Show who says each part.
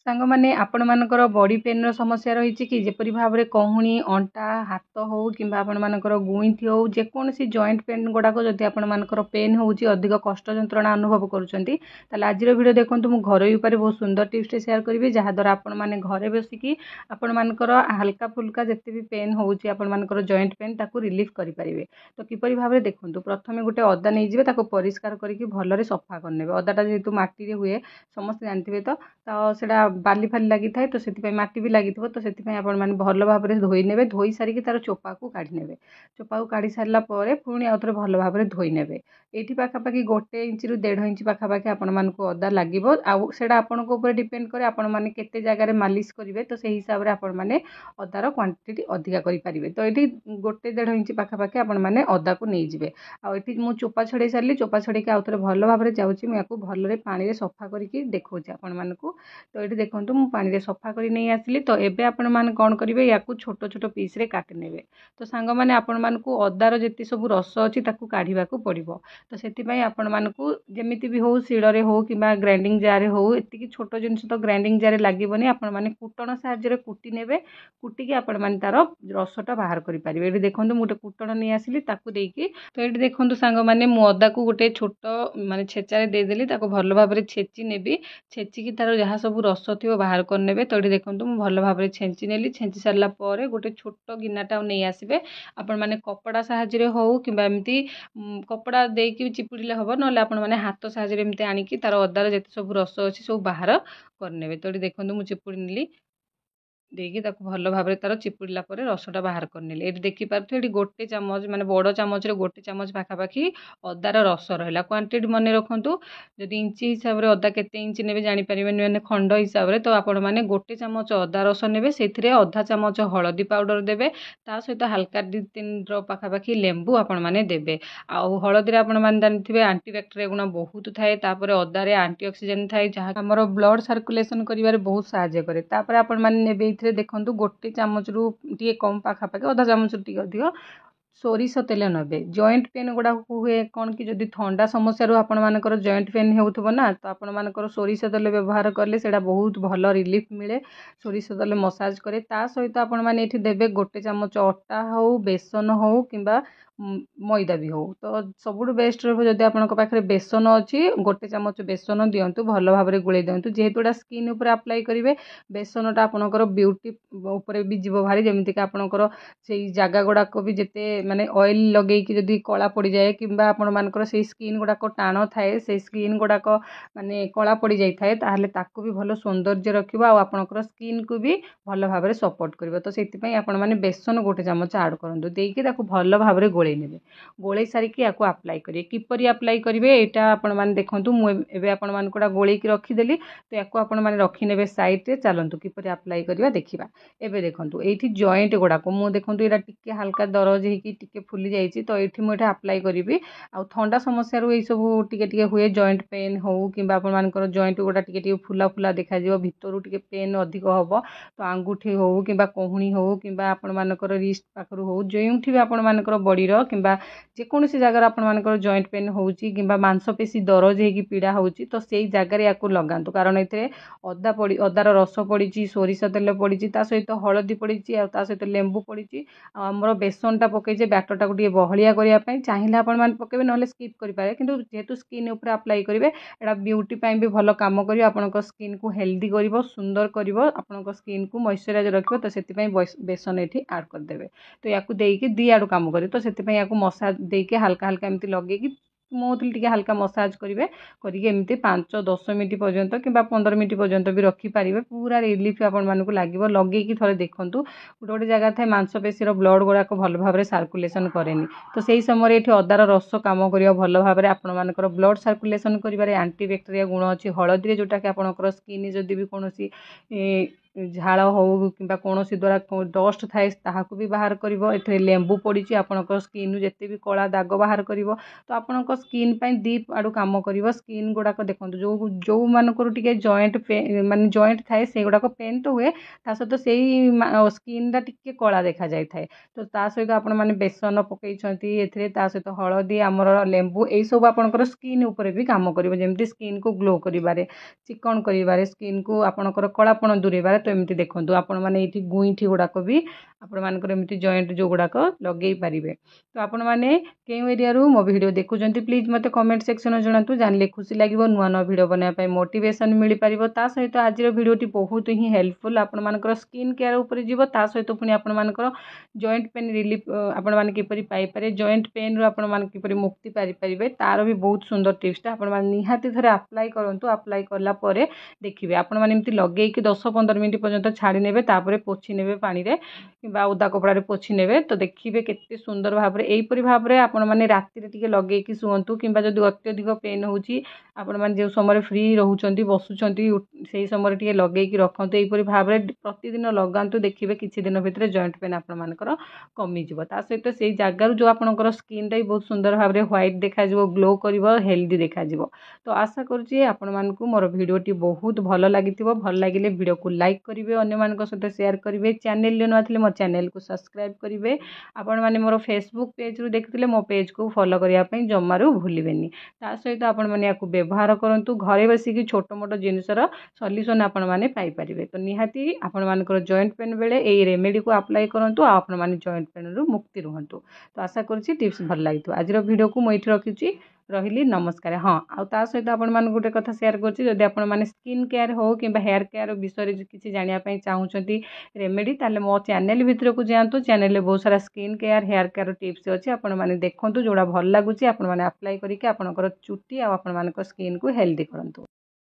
Speaker 1: सांग मैंने आपण मानकर बॉडी पेन रो समस्या रही कि जेपरी भाव में कहूणी अंटा हाथ हो कि आपण मानकर गुईठी हो जेकोसी जॉइंट पेन गुड़ाक जदि आपण मानकर पेन होउची अधिक कष्ट जंत्रणा अनुभव करुँच आज वीडियो देखो मुझे घर उपाय बहुत सुंदर टिप्स शेयर करी जहाँद्वारा आपण मैंने घरे बसिकी आपण मानकर हल्का फुल्का जिते भी पेन होउची आपण मानकर जॉइंट पेन ताकू रिलीफ करेंगे। तो किपरि भाव में देखो प्रथम गोटे अदा नहीं जाए परिष्कार करके भलरे सफा करने अदाटा जेहेतु माटी हुए समस्त जानते तो सेटा बाली फाली लगी थाए तो से माटी भी लगी तो से मैंने भल भाव में धोई ने धोई सारिकी तार चोपा को काढ़ी ने चोपा को काढ़ी सारा पुणी आउ थे भल भाव में धोई ने ये पाखापाखि 1 इंच रु 1.5 इंच पाखापाखि आपण मानक अदा लगे आउटा आपण डिपेंड करे आपण मैंने केते जगह मालिश करेंगे तो से हिसाब से आपण मैंने अदार क्वांटिटी अधिका करेंगे। तो ये 1.5 इंच पाखापाखि आपण मैंने अदा को नहीं जाए आठी मुझे चोपा छड़े सारे चोपा छड़े आउ थे भल भाव में जाऊँगी मुझे भल पानी में सफा करके देखा आपण मानक। तो ये देखो मुझे पानी में सफा कर नहीं आसली तो एबे आपण मैंने कौन करेंगे या छोट छोट पीस रे काटि नेबे। तो सांग मैंने आपण मानकु अदार जेती सब रस अच्छी काढ़ा पड़ो तो से आपण मानकु जमीती भी हो शिଳରେ हो कि ग्राइंडिंग जार हो एति छोट जिनस तो ग्राइंडिंग जार लगभग आपण मैंने कुटण साहाय्य कुटी ने कुटिकी आपण मैंने तार रसटा बाहर करेंगे। ये देखो मुझे कुटण नहीं आसली देकी तो ये देखो सांग मैंने मु अदा को गोटे छोट माने छेचारे देदेली भल भाव में छेची नेबी छेचिकी तार जहाँ सब रस थी बाहर करने। तो ये देखो मुझे भल भाव में छेची नेली छेची सारा गोटे छोट गिनाटा नहीं आसबे आपण मैंने कपड़ा साहाय्य हो कि एमती कपड़ा देकी चिपुड़िले हम ना आपण मैंने हाथ साहाय्य एमती आनिकी तार अदार जिते सब रस अच्छी सब बाहर करने। तो ये देखो मुझे चिपुड़ी नेली देकी भल भाव में तार चिपुड़िला रसटा बाहर करने। ये देखिपे ये गोटे चामच माने बड़ चामच गोटे चामच पाखापाखि अदार रस रहा क्वांटिटी मन रखु जदि इंच हिसाब से अदा केते इंच ने जापर मैंने खंड हिसाब से तो आपण मैंने गोटे चामच अदा रस ने से अधा चामच हलदी पाउडर देवे ता सहित हल्का 2-3 ड्रप पाखापाखि लेंबू आपण मैंने देवे आउ हलदी आपण मैंने जानते आंटीबैक्टेरिया गुण बहुत थाए अदार आंटीऑक्सीडेंट थाए जहाँ आमर ब्लड सर्कुलेशन करिवारे बहुत सहायता करे। तापर आपण मैंने नेबे देखो गोटे चामच रु टी कम पाखापाखि अधा चामच टी अधिक सोरिष तेल नबे। जॉइंट पेन गुड़ा हुए कौन कि जदि ठंडा समस्या आपण मानकर जॉइंट पेन हो ना तो आपण मानकर सोरिष तेल व्यवहार कले से बहुत भल रिलीफ मिले सोरिष तेल मसाज करे। ता सहित आपण माने एठी देबे गोटे चामच अटा हो बेसन हो किंबा मैदा भी हो तो सबुठ बेस्ट रही जदि आपण पाखे बेसन अच्छी गोटे चामच बेसन दिंतु भल भाव में गोले दिंतु जेहेतुटा स्किन उपर अप्लाई करेंगे बेसनटा आपणकर ब्यूटी उपर भी जीव भारी जमीक आपणकर से जगह गुड़ाक भी जिते माने ऑयल लगे जदि कला पड़ जाए कि आपण मानकर से स्किन गुड़ाक टाण थाए से स्किन गुड़ाक माने कला पड़ जाए ताहले ताकू भी भल सौंदर्य रखिबो आ आपणकर स्किन को भी भल भाव में सपोर्ट करिवो। तो सेति आपण माने बेसन गोटे चामच ऐड करंतु देकी ताकू भल भाव में गोले नेबे गोले सारिकी याकू अप्लाई करिवे। किपरि अप्लाई करिवे एटा आपण माने देखंतु मु एबे आपण मानकुडा गोलेकी रखिदेली तो याकू आपण माने रखि नेबे साइड रे चलंतु किपरि अप्लाई करिवा देखिबा। एबे देखंतु एठी जॉइंट गुड़ाको मु देखंतु एटा टिके हल्का दरज हेकी टिके फुली जाइछि तो एठी मु एटा अप्लाई करिवि आ ठंडा समस्या रु ए सब टिके टिके हुए जॉइंट पेन हो किंबा आपण मानकर जॉइंट गुडा टिके टिके फुला फुला देखा जिवो भितरु टिके पेन अधिक हबो तो आंगुठी हो किंबा कोहुणी हो किंबा आपण मानकर रिस्ट पाखरु हो जोउठी भी आपण मानकर बॉडीर किंबा जेकोसी जगह आपण मानकर जॉइंट पेन होउची किंबा मांसपेशी दरज हेकी पीड़ा होउची तो सेई जगह याकू लगांतु कारण एथे अदा पड़ी अदार रस पड़ी सोरिष तेल पड़ी सहित हलदी पड़ी सहित लेंबू पड़ी आमर बेसनटा पकईजे बैटरटा को बहलिया करने चाहिए आपण मैंने पकेबे ना स्किप करेंगे किंतु जेहेतु स्किन उपर अप्लाई करेंगे एटा ब्यूटी भी भल काम कर आपण स्किन को हेल्दी कर सुंदर कर आपण स्किन को मॉइस्चराइज रखिबो तो से बेसन ये ऐड करदे। तो या देकी दी आड़ू काम करे तो से मसाज देके हल्का हल्का एमती लगे स्मूथली टिके हल्का मसाज करेंगे करके 5-10 मिनट पर्यंत कि 15 मिनट पर्यंत भी रखिपारे पूरा रिलीफ आपण मानक लगे लगे थे देखूँ गोटे गोटे जगह थाए मांसपेशी ब्लड गुड़ाक भल भाव में सर्कुलेशन कैनि तो सही समय ये अदार रस कम कर भल भाव में आपण मानकर ब्लड सर्कुलेशन कर आंटीबैक्टेरिया गुण अच्छी हलदी जोटा कि आपंकर स्किन जदि भी कौन ଝାଳ ହଉ କିମ୍ବା କୌଣସି ଦ୍ୱାରା ଡଷ୍ଟ ଥାଏ ତାହାକୁ ବି ବାହାର କରିବ। ଏଥିରେ ଲେମ୍ବୁ ପଡ଼ିଛି, ଆପଣଙ୍କ ସ୍କିନ୍ରୁ ଯେତେ ବି କଳା ଦାଗ ବାହାର କରିବ। ତ ଆପଣଙ୍କ ସ୍କିନ୍ ପାଇଁ ଦି ଆଡ଼ୁ କାମ କରିବ। ସ୍କିନ୍ ଗୁଡ଼ାକ ଦେଖନ୍ତୁ ଯେଉଁମାନଙ୍କର ଟିକେ ଜଏଣ୍ଟ ମାନେ ଜଏଣ୍ଟ ଥାଏ ସେଇଗୁଡ଼ାକ ପେନ୍ ତ ହୁଏ, ତା ସହିତ ସେଇ ସ୍କିନ୍ଟା ଟିକେ କଳା ଦେଖାଯାଇଥାଏ। ତ ତା ସହିତ ଆପଣମାନେ ବେସନ ପକାଇଛନ୍ତି ଏଥିରେ, ତା ସହିତ ହଳଦୀ, ଆମର ଲେମ୍ବୁ, ଏଇସବୁ ଆପଣଙ୍କର ସ୍କିନ୍ ଉପରେ ବି କାମ କରିବ। ଯେମିତି ସ୍କିନ୍କୁ ଗ୍ଲୋ କରିବାରେ, ଚିକଣ କରିବାରେ, ସ୍କିନ୍କୁ ଆପଣଙ୍କର କଳାପଣ ଦୂରେଇବାରେ। ତ ଏମିତି ଦେଖନ୍ତୁ ଆପଣମାନେ ଏଇଠି ଗୁଇଁଠି ଗୁଡ଼ାକ ବି ଆପଣମାନଙ୍କର ଏମିତି ଜଏଣ୍ଟ ଯେଉଁଗୁଡ଼ାକ ଲଗେଇ ପାରିବେ। ତ ଆପଣମାନେ କେଉଁ ଏରିଆରୁ ମୋ ଭିଡ଼ିଓ ଦେଖୁଛନ୍ତି ପ୍ଲିଜ୍ ମୋତେ କମେଣ୍ଟ ସେକ୍ସନରେ ଜଣାନ୍ତୁ, ଜାଣିଲେ ଖୁସି ଲାଗିବ। ନୂଆ ନୂଆ ଭିଡ଼ିଓ ବନାଇବା ପାଇଁ ମୋଟିଭେସନ୍ ମିଳିପାରିବ। ତା ସହିତ ଆଜିର ଭିଡ଼ିଓଟି ବହୁତ ହିଁ ହେଲ୍ପଫୁଲ୍, ଆପଣମାନଙ୍କର ସ୍କିନ୍ କେୟାର ଉପରେ ଯିବ। ତା ସହିତ ପୁଣି ଆପଣମାନଙ୍କର ଜଏଣ୍ଟ ପେନ୍ ରିଲିଫ୍ ଆପଣମାନେ କିପରି ପାଇପାରିବେ, ଜଏଣ୍ଟ ପେନ୍ରୁ ଆପଣମାନେ କିପରି ମୁକ୍ତି ପାଇପାରିବେ, ତାର ବି ବହୁତ ସୁନ୍ଦର ଟିପ୍ସଟା ଆପଣମାନେ ନିହାତି ଥରେ ଆପ୍ଲାଏ କରନ୍ତୁ। ଆପ୍ଲାଏ କଲା ପରେ ଦେଖିବେ ଆପଣମାନେ ଏମିତି ଲଗେଇକି 10-15 ମିନିଟ୍ ପର୍ଯ୍ୟନ୍ତ ଛାଡ଼ି ନେବେ, ତାପରେ ପୋଛି ନେବେ ପାଣିରେ କିମ୍ବା ଓଦା କପଡ଼ାରେ ପୋଛି ନେବେ। ତ ଦେଖିବେ କେତେ ସୁନ୍ଦର ଭାବରେ, ଏଇପରି ଭାବରେ ଆପଣମାନେ ରାତିରେ ଟିକେ ଲଗେଇକି ଶୁଅନ୍ତୁ। କିମ୍ବା ଯଦି ଅତ୍ୟଧିକ ପେନ୍ ହେଉଛି, ଆପଣମାନେ ଯେଉଁ ସମୟରେ ଫ୍ରି ରହୁଛନ୍ତି, ବସୁଛନ୍ତି, ସେଇ ସମୟରେ ଟିକେ ଲଗେଇକି ରଖନ୍ତୁ। ଏଇପରି ଭାବରେ ପ୍ରତିଦିନ ଲଗାନ୍ତୁ, ଦେଖିବେ କିଛି ଦିନ ଭିତରେ ଜଏଣ୍ଟ ପେନ୍ ଆପଣମାନଙ୍କର କମିଯିବ। ତା ସହିତ ସେଇ ଜାଗାରୁ ଯେଉଁ ଆପଣଙ୍କର ସ୍କିନ୍ଟା ବି ବହୁତ ସୁନ୍ଦର ଭାବରେ ହ୍ୱାଇଟ୍ ଦେଖାଯିବ, ଗ୍ଲୋ କରିବ, ହେଲ୍ଦି ଦେଖାଯିବ। ତ ଆଶା କରୁଛି ଆପଣମାନଙ୍କୁ ମୋର ଭିଡ଼ିଓଟି ବହୁତ ଭଲ ଲାଗିଥିବ। ଭଲ ଲାଗିଲେ ଭିଡ଼ିଓକୁ ଲାଇକ୍ କରିବେ, ଅନ୍ୟମାନଙ୍କ ସହିତ ସେୟାର କରିବେ। ଚ୍ୟାନେଲରେ ନୂଆ ଥିଲେ ମୋ ଚ୍ୟାନେଲକୁ ସବସ୍କ୍ରାଇବ୍ କରିବେ। ଆପଣମାନେ ମୋର ଫେସବୁକ୍ ପେଜ୍ରୁ ଦେଖିଥିଲେ ମୋ ପେଜ୍କୁ ଫଲୋ କରିବା ପାଇଁ ଜମାରୁ ଭୁଲିବେନି। ତା ସହିତ ଆପଣମାନେ ୟାକୁ ବ୍ୟବହାର କରନ୍ତୁ, ଘରେ ବସିକି ଛୋଟ ମୋଟ ଜିନିଷର ସଲ୍ୟୁସନ୍ ଆପଣମାନେ ପାଇପାରିବେ। ତ ନିହାତି ଆପଣମାନଙ୍କର ଜଏଣ୍ଟ ପେନ୍ ବେଳେ ଏଇ ରେମେଡ଼ିକୁ ଆପ୍ଲାଏ କରନ୍ତୁ, ଆଉ ଆପଣମାନେ ଜଏଣ୍ଟ ପେନ୍ରୁ ମୁକ୍ତି ରୁହନ୍ତୁ। ତ ଆଶା କରୁଛି ଟିପ୍ସ ଭଲ ଲାଗିଥିବ। ଆଜିର ଭିଡ଼ିଓକୁ ମୁଁ ଏଇଠି ରଖୁଛି, ରହିଲି, ନମସ୍କାର। ହଁ, ଆଉ ତା ସହିତ ଆପଣମାନଙ୍କୁ ଗୋଟେ କଥା ସେୟାର କରୁଛି, ଯଦି ଆପଣମାନେ ସ୍କିନ୍ କେୟାର ହେଉ କିମ୍ବା ହେୟାର କେୟାର ବିଷୟରେ କିଛି ଜାଣିବା ପାଇଁ ଚାହୁଁଛନ୍ତି ରେମେଡ଼ି, ତାହେଲେ ମୋ ଚ୍ୟାନେଲ ଭିତରକୁ ଯାଆନ୍ତୁ। ଚ୍ୟାନେଲରେ ବହୁତ ସାରା skin care, hair care tips ଅଛି, ଆପଣମାନେ ଦେଖନ୍ତୁ। ଯେଉଁଟା ଭଲ ଲାଗୁଛି ଆପଣମାନେ ଆପ୍ଲାଏ କରିକି ଆପଣଙ୍କର ଚୁଟି ଆଉ ଆପଣମାନଙ୍କ ସ୍କିନ୍କୁ ହେଲ୍ଦି କରନ୍ତୁ।